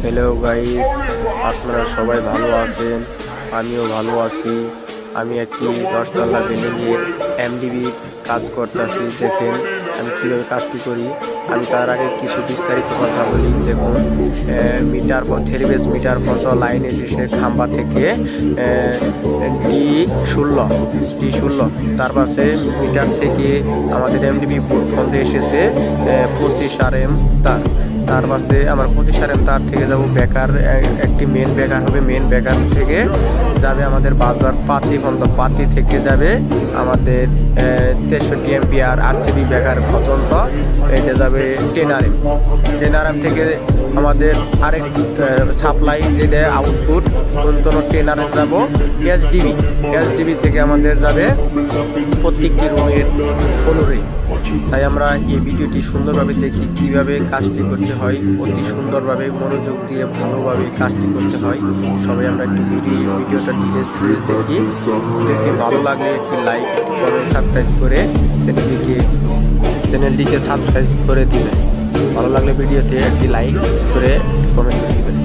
Hello guys, আপনারা সবাই ভালো আছেন? আমিও ভালো আছি। আমি একটি 10 তলা বিল্ডিংয়ে এমডিবি কাজ করতেছি। দেখেন আমি কীভাবে কাজটি করি। আমি তার আগে কিছু বিস্তারিত কথা বলি। দেখুন, মিটার থেরিবেস মিটার কত লাইন এসেছে খাম্বা থেকে ডি 16 তার পাশে মিটার থেকে আমাদের এমডিবি বোর্ড ফোনে এসেছে 25 RM তার। তার পাশে আমার 25 RM তার থেকে যাব বেকার, একটি মেন বেকার হবে। মেন বেকার থেকে যাবে আমাদের বাজার পাতি থেকে যাবে আমাদের 63 এম্পিয়ার আরসিবি বেকার পর্যন্ত। এটা যাবে 10 RM থেকে আমাদের আরেক সাপ্লাই যেটা আউটপুট নতুন 10 RM যাব এসডিবি থেকে আমাদের যাবে প্রত্যেকটি রুমের 15। তাই আমরা এই ভিডিওটি সুন্দরভাবে দেখি কিভাবে কাজটি করতে হয়। অতি সুন্দরভাবে মনোযোগ দিয়ে ভালোভাবে কাজটি করতে হয়। সবাই আমরা একটু ভিডিওটা দেখি। ভালো লাগলে একটি লাইক, কমেন্ট, সাবস্ক্রাইব করে চ্যানেলটিকে সাবস্ক্রাইব করে দিবেন। ভালো লাগলে ভিডিওতে একটি লাইক করে কমেন্ট করে দিবেন।